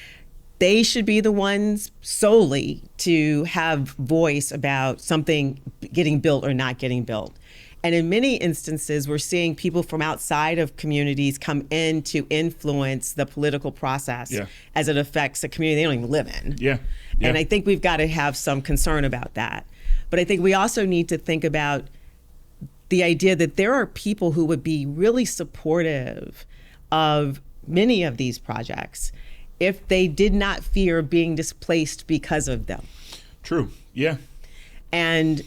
S2: they should be the ones solely to have voice about something getting built or not getting built? And in many instances, we're seeing people from outside of communities come in to influence the political process as it affects a community they don't even live in.
S1: Yeah.
S2: And I think we've got to have some concern about that. But I think we also need to think about the idea that there are people who would be really supportive of many of these projects if they did not fear being displaced because of them.
S1: True. Yeah.
S2: And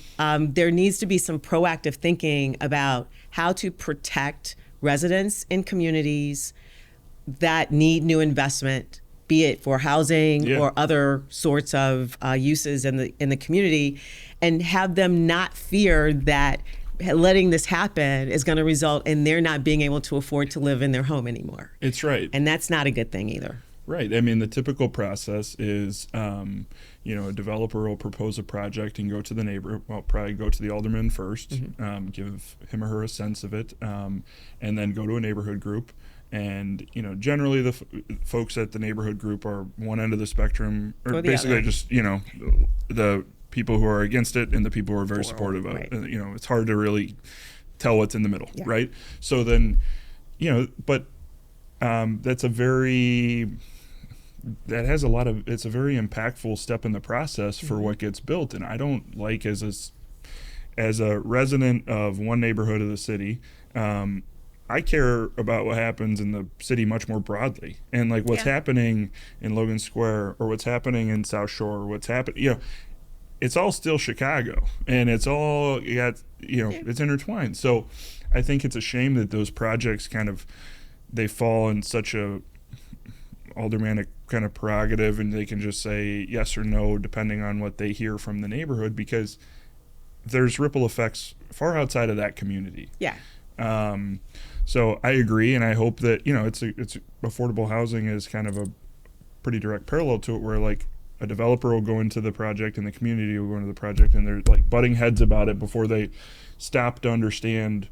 S2: there needs to be some proactive thinking about how to protect residents in communities that need new investment, be it for housing or other sorts of uses in the community, and have them not fear that letting this happen is going to result in their not being able to afford to live in their home anymore.
S1: It's right.
S2: And that's not a good thing either.
S1: Right. I mean, the typical process is, a developer will propose a project and go to the neighbor. Well, probably go to the alderman first, give him or her a sense of it, and then go to a neighborhood group. And, generally the folks at the neighborhood group are one end of the spectrum, or basically other. Just, the people who are against it and the people who are very supportive of it. It's hard to really tell what's in the middle, right? So then, but that's it's a very impactful step in the process for what gets built. And I don't like, as a resident of one neighborhood of the city, I care about what happens in the city much more broadly, and like what's happening in Logan Square or what's happening in South Shore, or what's happening, it's all still Chicago, and it's all it's intertwined. So I think it's a shame that those projects they fall in such a aldermanic kind of prerogative, and they can just say yes or no depending on what they hear from the neighborhood, because there's ripple effects far outside of that community.
S2: Yeah.
S1: So I agree, and I hope that it's affordable housing is kind of a pretty direct parallel to it, where like a developer will go into the project and the community will go into the project, and they're like butting heads about it before they stop to understand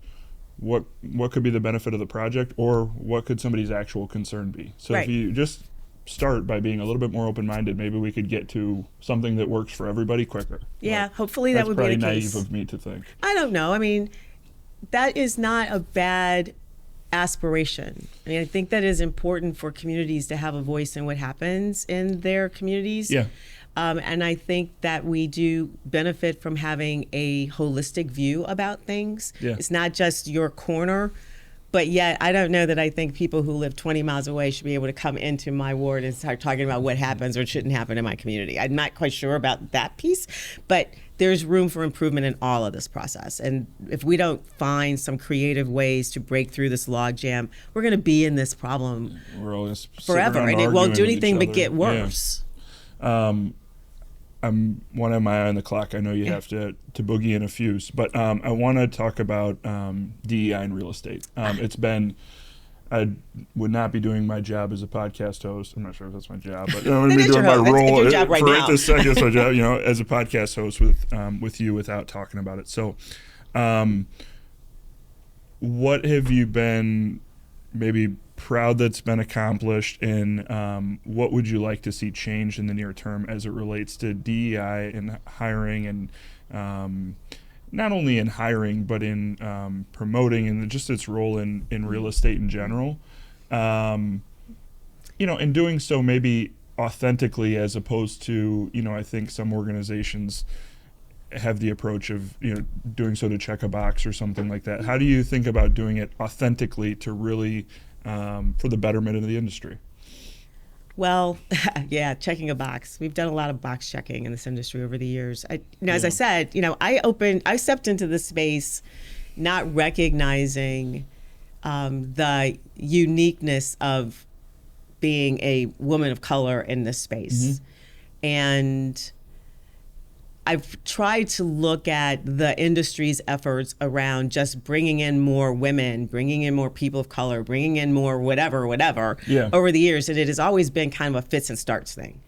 S1: what could be the benefit of the project, or what could somebody's actual concern be. So if you just start by being a little bit more open-minded, maybe we could get to something that works for everybody quicker.
S2: Yeah, hopefully that would be the case.
S1: That's probably naive of me to think.
S2: I don't know. I mean, that is not a bad aspiration. I mean, I think that is important for communities to have a voice in what happens in their communities.
S1: Yeah.
S2: And I think that we do benefit from having a holistic view about things.
S1: Yeah.
S2: It's not just your corner, but yet I don't know that I think people who live 20 miles away should be able to come into my ward and start talking about what happens or shouldn't happen in my community. I'm not quite sure about that piece, but there's room for improvement in all of this process. And if we don't find some creative ways to break through this logjam, we're going to be in this problem forever, and it won't do anything but get worse.
S1: Yeah. I'm one of my eye on the clock. I know you have to boogie in a few, but I want to talk about DEI in real estate. I would not be doing my job as a podcast host. I'm not sure if that's my job, but I'm going to be doing my role for this second. So, as a podcast host with you without talking about it. So, what have you been maybe proud that's been accomplished, and what would you like to see changed in the near term as it relates to DEI and hiring, and not only in hiring but in promoting, and just its role in real estate in general, and doing so maybe authentically, as opposed to I think some organizations have the approach of doing so to check a box or something like that. How do you think about doing it authentically to really for the betterment of the industry?
S2: Well, yeah, checking a box. We've done a lot of box checking in this industry over the years. As I said, I stepped into this space not recognizing the uniqueness of being a woman of color in this space. And I've tried to look at the industry's efforts around just bringing in more women, bringing in more people of color, bringing in more whatever over the years. And it has always been kind of a fits and starts thing.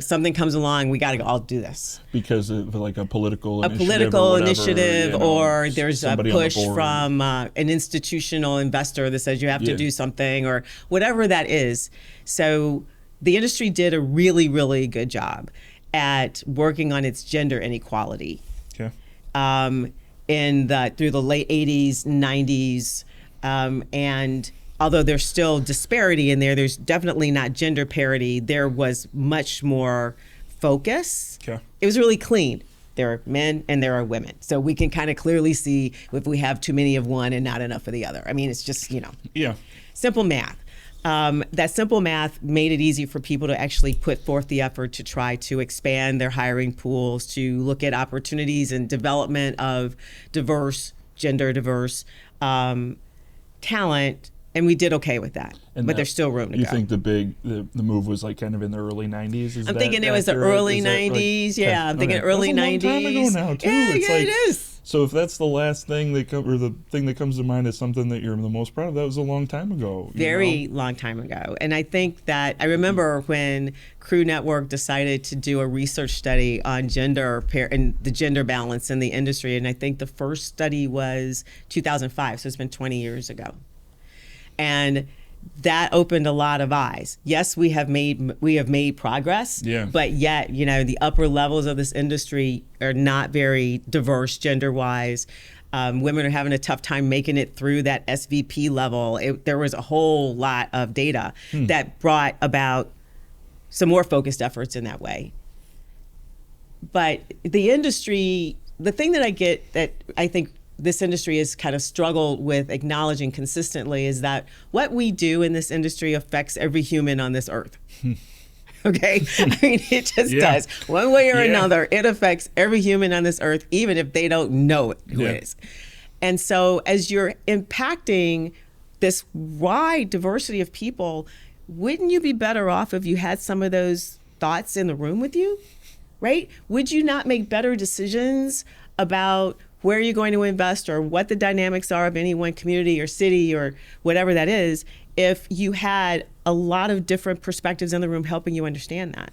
S2: Something comes along, we got to all do this.
S1: Because of like a political
S2: initiative, or there's a push from an institutional investor that says you have to do something or whatever that is. So the industry did a really, really good job at working on its gender inequality through the late 80s, 90s. And although there's still disparity in there, there's definitely not gender parity. There was much more focus. It was really clean. There are men and there are women. So we can kind of clearly see if we have too many of one and not enough of the other. I mean, it's just, simple math. That simple math made it easy for people to actually put forth the effort to try to expand their hiring pools, to look at opportunities and development of gender diverse talent. And we did okay with that, but there's still room to go.
S1: You think the move was like kind of in the early 90s?
S2: I'm thinking it was the early 90s. I'm thinking early 90s.
S1: That's a long time ago now, too.
S2: It is.
S1: So if that's the last thing or the thing that comes to mind is something that you're the most proud of, that was a long time ago.
S2: Very long time ago. And I think that I remember when Crew Network decided to do a research study on gender and the gender balance in the industry. And I think the first study was 2005. So it's been 20 years ago. And that opened a lot of eyes. Yes, we have made progress, but yet, the upper levels of this industry are not very diverse gender-wise. Women are having a tough time making it through that SVP level. There was a whole lot of data that brought about some more focused efforts in that way. But the industry, the thing that I get that I think this industry has kind of struggled with acknowledging consistently is that what we do in this industry affects every human on this earth. Okay? I mean, it just does. One way or another, it affects every human on this earth, even if they don't know who it is. And so as you're impacting this wide diversity of people, wouldn't you be better off if you had some of those thoughts in the room with you, right? Would you not make better decisions about where you're going to invest or what the dynamics are of any one community or city or whatever that is, if you had a lot of different perspectives in the room helping you understand that?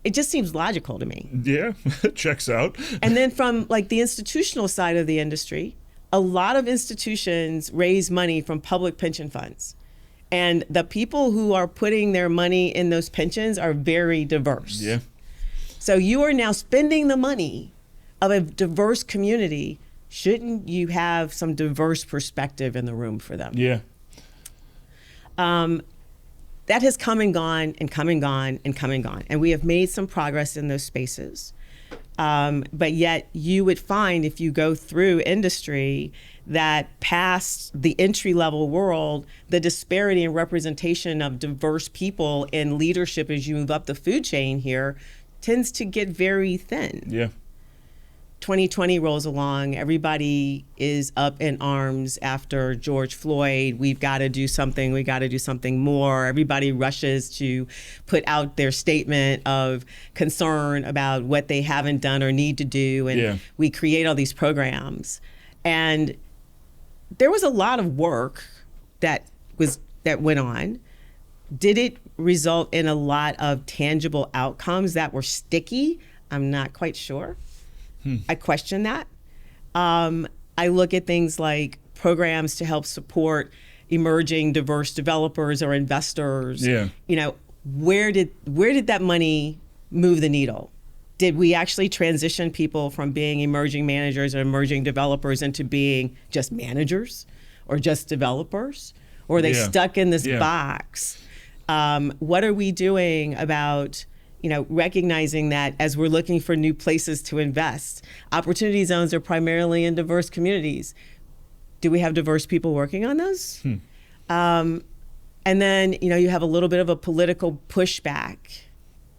S2: It just seems logical to me.
S1: Yeah, it checks out.
S2: And then from like the institutional side of the industry, a lot of institutions raise money from public pension funds. And the people who are putting their money in those pensions are very diverse.
S1: Yeah.
S2: So you are now spending the money of a diverse community. Shouldn't you have some diverse perspective in the room for them?
S1: Yeah.
S2: That has come and gone and come and gone and come and gone. And we have made some progress in those spaces. But yet you would find if you go through industry that past the entry-level world, the disparity in representation of diverse people in leadership as you move up the food chain here tends to get very thin.
S1: Yeah.
S2: 2020 rolls along, everybody is up in arms after George Floyd. We've got to do something, we got to do something more. Everybody rushes to put out their statement of concern about what they haven't done or need to do. And we create all these programs. And there was a lot of work that went on. Did it result in a lot of tangible outcomes that were sticky? I'm not quite sure. I question that. I look at things like programs to help support emerging diverse developers or investors.
S1: Yeah.
S2: Where did that money move the needle? Did we actually transition people from being emerging managers or emerging developers into being just managers or just developers? Or are they stuck in this box? What are we doing about recognizing that as we're looking for new places to invest, opportunity zones are primarily in diverse communities. Do we have diverse people working on those? And then, you have a little bit of a political pushback.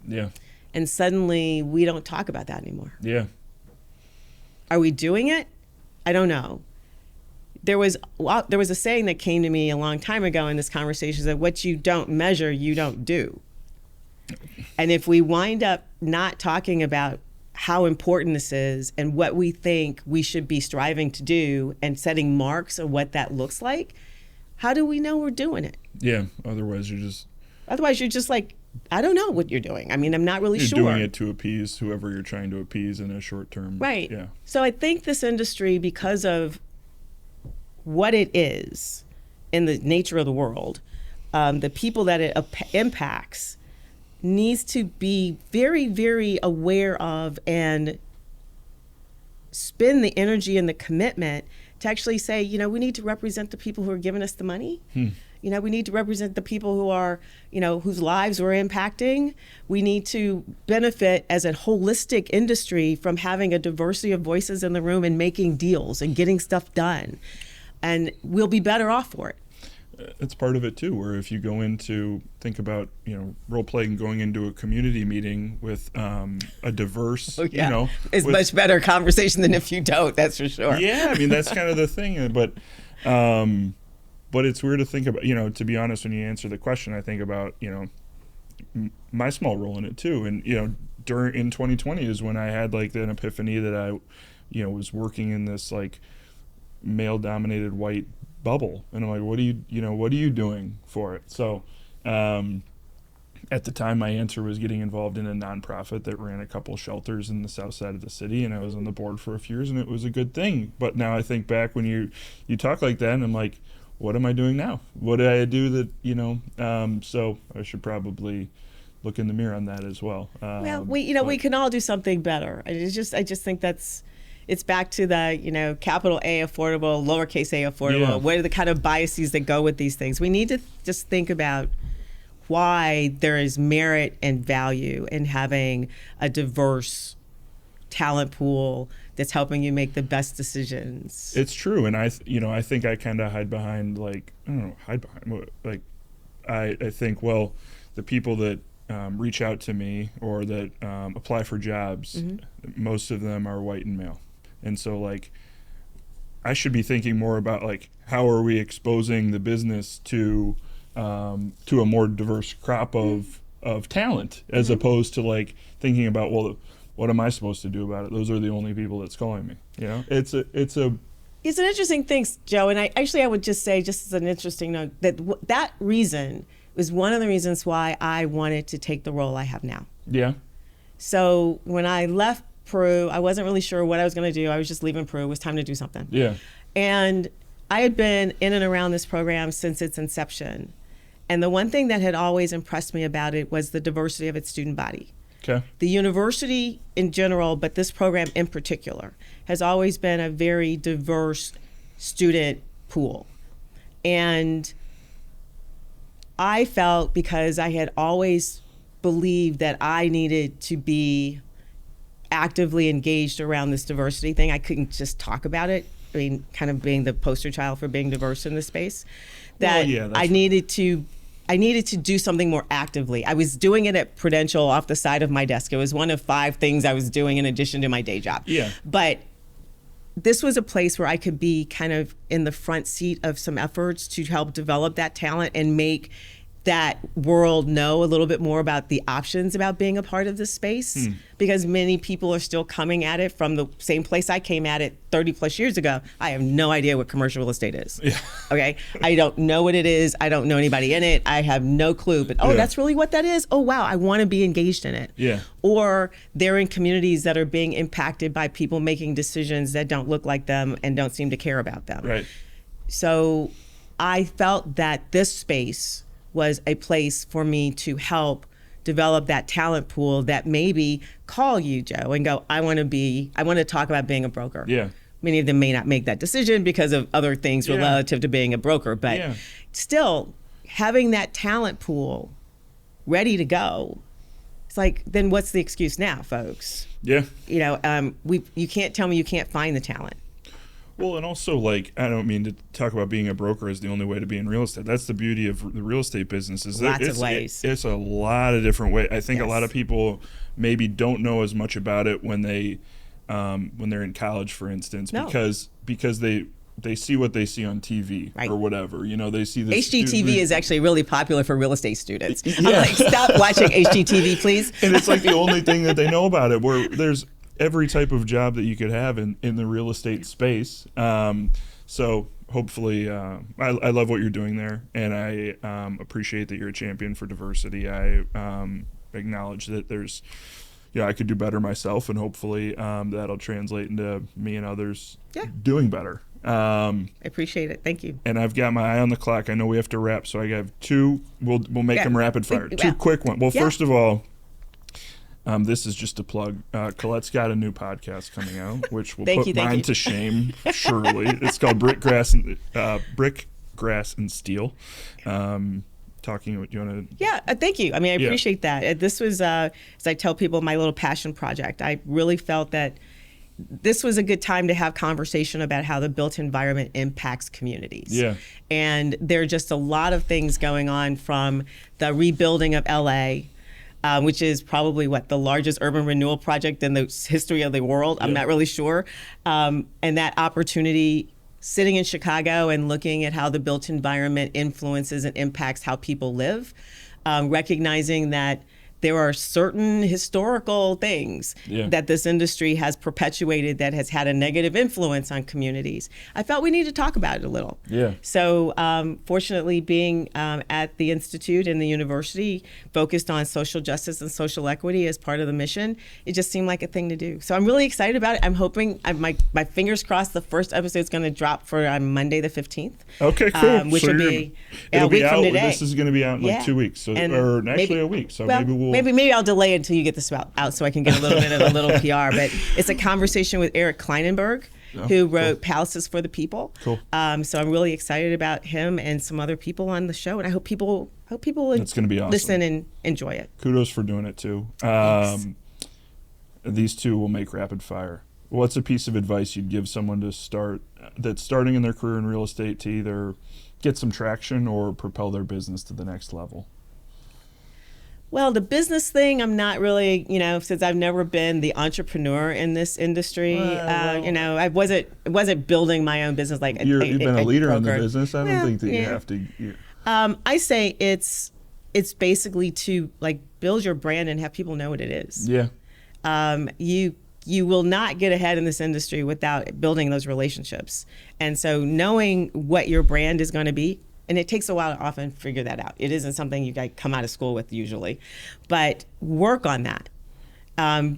S1: Yeah.
S2: And suddenly we don't talk about that anymore.
S1: Yeah.
S2: Are we doing it? I don't know. There was a saying that came to me a long time ago in this conversation, that what you don't measure, you don't do. And if we wind up not talking about how important this is and what we think we should be striving to do and setting marks of what that looks like, how do we know we're doing it?
S1: Yeah. Otherwise, you're just
S2: like, I don't know what you're doing. I mean, I'm not really sure.
S1: You're doing it to appease whoever you're trying to appease in a short term.
S2: Right.
S1: Yeah.
S2: So I think this industry, because of what it is in the nature of the world, the people that it impacts, needs to be very, very aware of and spend the energy and the commitment to actually say, we need to represent the people who are giving us the money. We need to represent the people who are, whose lives we're impacting. We need to benefit as a holistic industry from having a diversity of voices in the room and making deals and getting stuff done. And we'll be better off for it.
S1: It's part of it too, where if you go think about, role playing, going into a community meeting with a diverse,
S2: it's much better conversation than if you don't, that's for sure.
S1: Yeah, I mean, that's kind of the thing. But it's weird to think about, to be honest, when you answer the question, I think about, my small role in it too. And, in 2020 is when I had like an epiphany that I, was working in this like male dominated white bubble, and I'm like, what are you doing for it? So at the time, my answer was getting involved in a nonprofit that ran a couple shelters in the south side of the city, and I was on the board for a few years, and it was a good thing. But now I think back when you talk like that, and I'm like, what am I doing now? What did I do that so I should probably look in the mirror on that as well.
S2: We can all do something better. I just think it's back to the, capital A affordable, lowercase a affordable.
S1: Yeah.
S2: What are the kind of biases that go with these things? We need to just think about why there is merit and value in having a diverse talent pool that's helping you make the best decisions.
S1: It's true. And I think I kind of hide behind I think, well, the people that reach out to me or that apply for jobs, most of them are white and male. And so, I should be thinking more about, how are we exposing the business to a more diverse crop of talent, as opposed to, thinking about, well, what am I supposed to do about it? Those are the only people that's calling me. It's an
S2: interesting thing, Joe. And I would just say, just as an interesting note, that reason was one of the reasons why I wanted to take the role I have now.
S1: Yeah.
S2: So when I left Peru, I wasn't really sure what I was going to do. I was just leaving Peru. It was time to do something.
S1: Yeah.
S2: And I had been in and around this program since its inception. And the one thing that had always impressed me about it was the diversity of its student body.
S1: Okay.
S2: The university in general, but this program in particular, has always been a very diverse student pool. And I felt, because I had always believed that I needed to be actively engaged around this diversity thing, I couldn't just talk about it. I mean, kind of being the poster child for being diverse in this space, that I needed to do something more actively. I was doing it at Prudential off the side of my desk. It was one of 5 things I was doing in addition to my day job.
S1: Yeah.
S2: But this was a place where I could be kind of in the front seat of some efforts to help develop that talent and make that world know a little bit more about the options about being a part of this space, because many people are still coming at it from the same place I came at it 30 plus years ago. I have no idea what commercial real estate is. Yeah. Okay. I don't know what it is. I don't know anybody in it. I have no clue, but that's really what that is. Oh, wow. I want to be engaged in it.
S1: Yeah.
S2: Or they're in communities that are being impacted by people making decisions that don't look like them and don't seem to care about them.
S1: Right.
S2: So I felt that this space was a place for me to help develop that talent pool, that maybe call you, Joe, and go, I want to talk about being a broker.
S1: Yeah.
S2: Many of them may not make that decision because of other things relative to being a broker, but still having that talent pool ready to go It's like, then what's the excuse now, folks?
S1: Yeah.
S2: You know, you can't tell me you can't find the talent.
S1: Well, and also, like, I don't mean to talk about being a broker as the only way to be in real estate. That's the beauty of the real estate business. Is
S2: Lots of ways.
S1: It's a lot of different ways. I think
S2: Yes.
S1: a lot of people maybe don't know as much about it when they're in college, for instance,
S2: No.
S1: because they see what they see on TV
S2: Right.
S1: or whatever. You know, they see this.
S2: HGTV is actually really popular for real estate students. I'm
S1: Yeah.
S2: like, stop watching HGTV, please.
S1: And it's like the only thing that they know about it, where there's every type of job that you could have in the real estate space. So hopefully, I love what you're doing there, and I appreciate that you're a champion for diversity. I acknowledge that there's, I could do better myself, and hopefully that'll translate into me and others doing better.
S2: I appreciate it. Thank you.
S1: And I've got my eye on the clock. I know we have to wrap, so I have two. We'll make them rapid fire. Two quick ones. Well, first of all, this is just a plug. Colette's got a new podcast coming out, which will put mine to shame, surely. It's called Brick, Grass, and Steel. Do you want to?
S2: Yeah, thank you. I mean, I appreciate that. This was, as I tell people, my little passion project. I really felt that this was a good time to have conversation about how the built environment impacts communities.
S1: Yeah.
S2: And there are just a lot of things going on, from the rebuilding of LA, which is probably the largest urban renewal project in the history of the world. I'm not really sure. And that opportunity, sitting in Chicago and looking at how the built environment influences and impacts how people live, recognizing that there are certain historical things that this industry has perpetuated that has had a negative influence on communities. I felt we need to talk about it a little.
S1: Yeah.
S2: So fortunately, being at the Institute and the university focused on social justice and social equity as part of the mission, it just seemed like a thing to do. So I'm really excited about it. I'm hoping, my fingers crossed, the first episode is going to drop for on Monday the 15th.
S1: Okay, cool.
S2: Which will be
S1: a week
S2: from today.
S1: This is going to be out in like 2 weeks, or actually a week. So
S2: maybe I'll delay until you get this out so I can get a little bit of a little PR. But it's a conversation with Eric Kleinenberg, who wrote Palaces for the People.
S1: Cool.
S2: So I'm really excited about him and some other people on the show, and I hope people
S1: It's going to be awesome.
S2: Listen and enjoy it.
S1: Kudos for doing it too. These two will make rapid fire. What's a piece of advice you'd give someone that's starting in their career in real estate to either get some traction or propel their business to the next level?
S2: Well, the business thing, I'm not really, since I've never been the entrepreneur in this industry, I wasn't building my own business like
S1: you've been a leader in the
S2: broker.
S1: business. I don't think that you have to.
S2: I say it's basically to build your brand and have people know what it is.
S1: Yeah.
S2: You will not get ahead in this industry without building those relationships. And so knowing what your brand is going to be, and it takes a while to often figure that out. It isn't something you guys come out of school with usually, but work on that.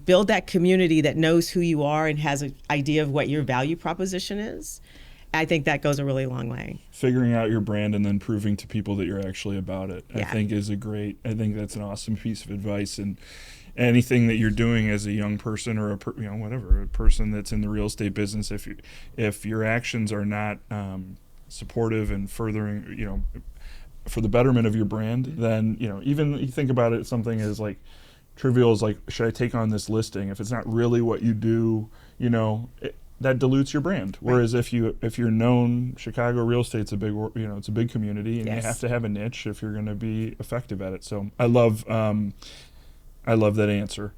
S2: Build that community that knows who you are and has an idea of what your value proposition is. I think that goes a really long way.
S1: Figuring out your brand and then proving to people that you're actually about it, I think I think that's an awesome piece of advice. And anything that you're doing as a young person or a person that's in the real estate business, if your actions are not supportive and furthering, for the betterment of your brand, then, even you think about it, something as trivial as should I take on this listing? If it's not really what you do, that dilutes your brand. Whereas if you're known, Chicago real estate's a big, it's a big community, and you have to have a niche if you're going to be effective at it. So I love that answer.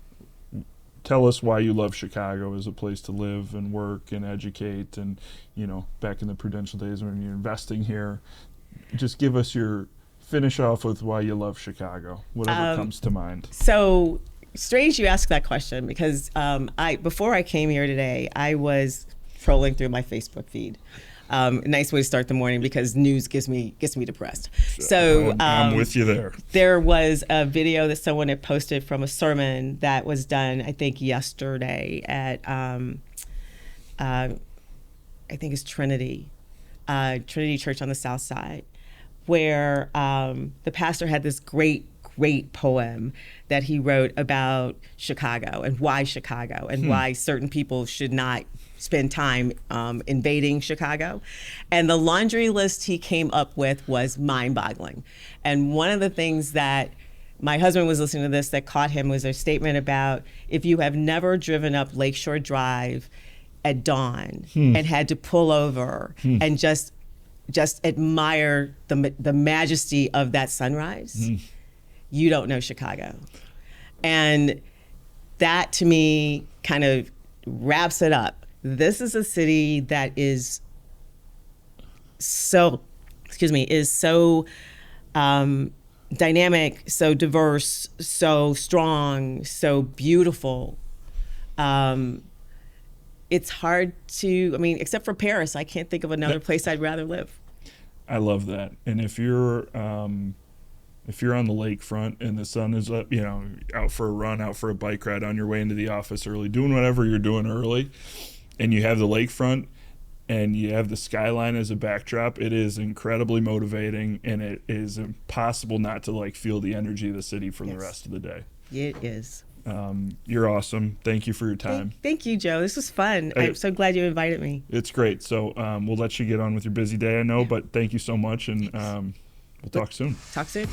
S1: Tell us why you love Chicago as a place to live and work and educate, and back in the Prudential days when you're investing here. Just give us finish off with why you love Chicago, whatever comes to mind.
S2: So strange you ask that question, because before I came here today, I was trolling through my Facebook feed. A nice way to start the morning, because news gets me depressed. So
S1: I'm with you there.
S2: There was a video that someone had posted from a sermon that was done, I think, yesterday at I think it's Trinity Church on the South Side, where the pastor had this great poem that he wrote about Chicago and why Chicago and why certain people should not spend time invading Chicago. And the laundry list he came up with was mind-boggling. And one of the things that my husband was listening to this that caught him was a statement about if you have never driven up Lakeshore Drive at dawn and had to pull over and just admire the majesty of that sunrise, you don't know Chicago. And that to me kind of wraps it up. This is a city that is so dynamic, so diverse, so strong, so beautiful. It's hard to, except for Paris, I can't think of another place I'd rather live.
S1: I love that. And if you're on the lakefront and the sun is up, out for a run, out for a bike ride, on your way into the office early, doing whatever you're doing early, and you have the lakefront and you have the skyline as a backdrop, it is incredibly motivating, and it is impossible not to feel the energy of the city for the rest of the day.
S2: It is.
S1: You're awesome. Thank you for your time.
S2: Thank you, Joe. This was fun. I'm so glad you invited me.
S1: It's great. So we'll let you get on with your busy day, I know, but thank you so much, and we'll talk soon.
S2: Talk soon.